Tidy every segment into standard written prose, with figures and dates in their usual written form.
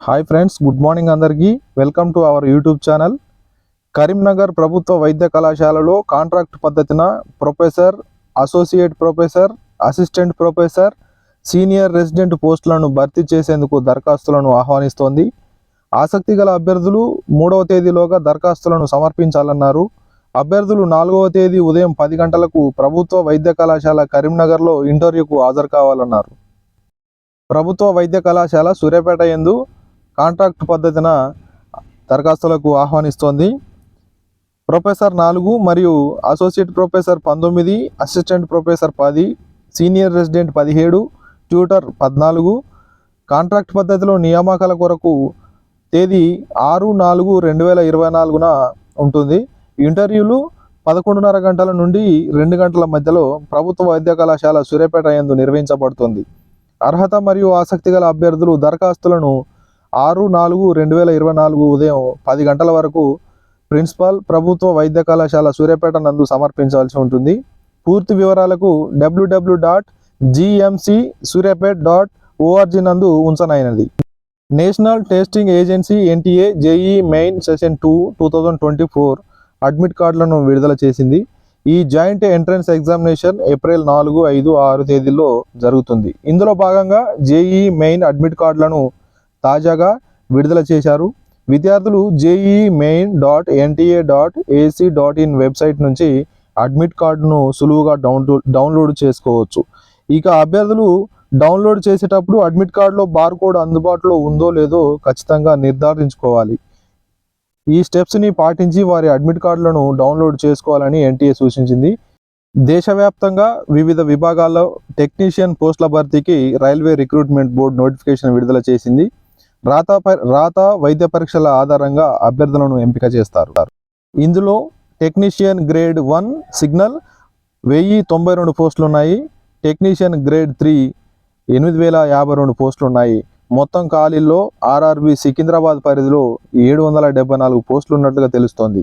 Hi friends, good morning అందరికీ. Welcome to our YouTube channel. Karimnagar ప్రభుత్వ వైద్య కళాశాలలో కాంట్రాక్ట్ పద్ధతిన professor, associate professor, assistant professor, senior resident పోస్టులను భర్తీ చేసేందుకు దరఖాస్తులను ఆహ్వానిస్తోంది. ఆసక్తి గల అభ్యర్థులు 3వ తేదీలోగా దరఖాస్తులను సమర్పించాలన్నారు. అభ్యర్థులు 4వ తేదీ ఉదయం 10 గంటలకు ప్రభుత్వ వైద్య కళాశాల కరీంనగర్లో ఇంటర్వ్యూకు హాజరు కావాలన్నారు. ప్రభుత్వ వైద్య కళాశాల సూర్యాపేట యందు కాంట్రాక్ట్ పద్ధతిన దరఖాస్తులకు ఆహ్వానిస్తోంది. ప్రొఫెసర్ 4 మరియు associate professor 19, assistant professor 10, senior resident 17, tutor 14. Contract పద్ధతిలో నియామకాల కొరకు తేదీ 6/4/2024న ఉంటుంది. ఇంటర్వ్యూలు 11:30 గంటల నుండి 2 గంటల మధ్యలో ప్రభుత్వ వైద్య కళాశాల సూర్యాపేట యందు నిర్వహించబడుతుంది. అర్హత మరియు ఆసక్తి గల అభ్యర్థులు దరఖాస్తులను 6/4/2024 ఉదయం 10 గంటల వరకు ప్రిన్సిపాల్, ప్రభుత్వ వైద్య కళాశాల సూర్యాపేట నందు సమర్పించాల్సి ఉంటుంది. పూర్తి వివరాలకు www.gmcsuryapet.org నందు ఉంచనైనది. National testing agency NTA JEE main session 2 2024 admit కార్డులను విడుదల చేసింది. ఈ జాయింట్ ఎంట్రన్స్ ఎగ్జామినేషన్ ఏప్రిల్ 4, 5, 6 తేదీల్లో జరుగుతుంది. ఇందులో భాగంగా JEE మెయిన్ అడ్మిట్ కార్డులను తాజాగా విడుదల చేశారు. విద్యార్థులు jee.main.nta.ac.in వెబ్సైట్ నుంచి అడ్మిట్ కార్డును సులువుగా డౌన్లోడ్ చేసుకోవచ్చు. ఇక అభ్యర్థులు డౌన్లోడ్ చేసేటప్పుడు అడ్మిట్ కార్డులో బార్కోడ్ అందుబాటులో ఉందో లేదో ఖచ్చితంగా నిర్ధారించుకోవాలి. ఈ స్టెప్స్ని పాటించి వారి అడ్మిట్ కార్డులను డౌన్లోడ్ చేసుకోవాలని NTA సూచించింది. దేశవ్యాప్తంగా వివిధ విభాగాల్లో టెక్నీషియన్ పోస్టుల భర్తీకి రైల్వే రిక్రూట్మెంట్ బోర్డు నోటిఫికేషన్ విడుదల చేసింది. రాత వైద్య పరీక్షల ఆధారంగా అభ్యర్థులను ఎంపిక చేస్తారు. ఇందులో టెక్నీషియన్ గ్రేడ్ 1 సిగ్నల్ 1092 పోస్టులు ఉన్నాయి. టెక్నీషియన్ గ్రేడ్ 3 8052 పోస్టులు ఉన్నాయి. మొత్తం ఖాళీల్లో RRB సికింద్రాబాద్ పరిధిలో 774 పోస్టులు ఉన్నట్లుగా తెలుస్తోంది.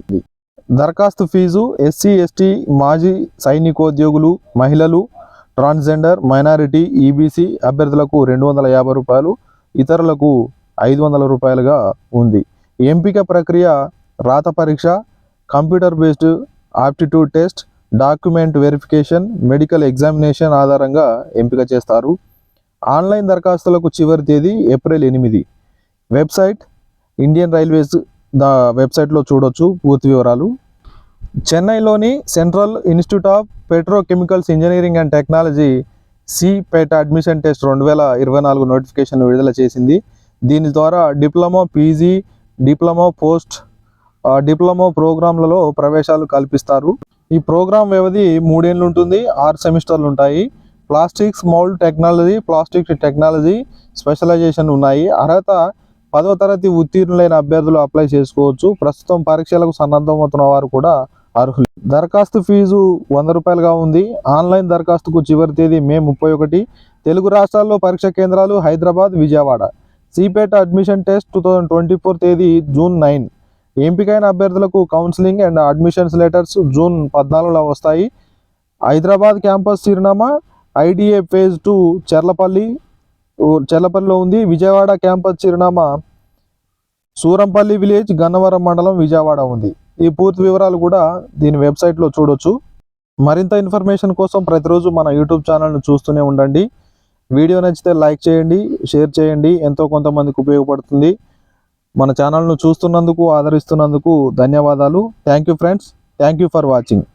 దరఖాస్తు ఫీజు SC, ST, మాజీ సైనికోద్యోగులు, మహిళలు, ట్రాన్స్జెండర్, మైనారిటీ, EBC అభ్యర్థులకు 250 రూపాయలు, ఇతరులకు 500 రూపాయలుగా ఉంది. ఎంపిక ప్రక్రియ రాత పరీక్ష, computer based aptitude test, document verification, medical examination ఆధారంగా ఎంపిక చేస్తారు. ఆన్లైన్ దరఖాస్తులకు చివరి తేదీ ఏప్రిల్ 8. వెబ్సైట్ ఇండియన్ రైల్వేస్ వెబ్సైట్లో చూడొచ్చు పూర్తి వివరాలు. చెన్నైలోని central institute of petrochemicals engineering and technology CPET admission test 2024 notification విడుదల చేసింది. దీని ద్వారా diploma, PG, diploma, post diploma ప్రోగ్రాంలలో ప్రవేశాలు కల్పిస్తారు. ఈ ప్రోగ్రాం వ్యవధి 3 ఏళ్ళు ఉంటుంది. 6 సెమిస్టర్లు ఉంటాయి. Plastics mould technology, plastic technology specialisation ఉన్నాయి. అర్హత 10వ తరగతి ఉత్తీర్ణులైన అభ్యర్థులు అప్లై చేసుకోవచ్చు. ప్రస్తుతం పరీక్షలకు సన్నద్ధమవుతున్న వారు కూడా అర్హులు. దరఖాస్తు ఫీజు 100 రూపాయలుగా ఉంది. ఆన్లైన్ దరఖాస్తుకు చివరి తేదీ మే 31. తెలుగు రాష్ట్రాల్లో పరీక్ష కేంద్రాలు Hyderabad, Vijayawada. CPET admission test 2024 తేదీ జూన్ 9. ఎంపికైన అభ్యర్థులకు counselling and admissions letters June 14లో వస్తాయి. హైదరాబాద్ క్యాంపస్ చిరునామా IDA ఫేజ్ 2 చెర్లపల్లిలో ఉంది. విజయవాడ క్యాంపస్ చిరునామా సూరంపల్లి విలేజ్, గన్నవరం మండలం, విజయవాడ ఉంది. ఈ పూర్తి వివరాలు కూడా దీని వెబ్సైట్లో చూడొచ్చు. మరింత ఇన్ఫర్మేషన్ కోసం ప్రతిరోజు మన యూట్యూబ్ ఛానల్ను చూస్తూనే ఉండండి. వీడియో నచ్చితే లైక్ చేయండి, షేర్ చేయండి. ఎంతో కొంతమందికి ఉపయోగపడుతుంది. మన ఛానల్ను చూస్తున్నందుకు, ఆదరిస్తున్నందుకు ధన్యవాదాలు. Thank you friends. Thank you for watching.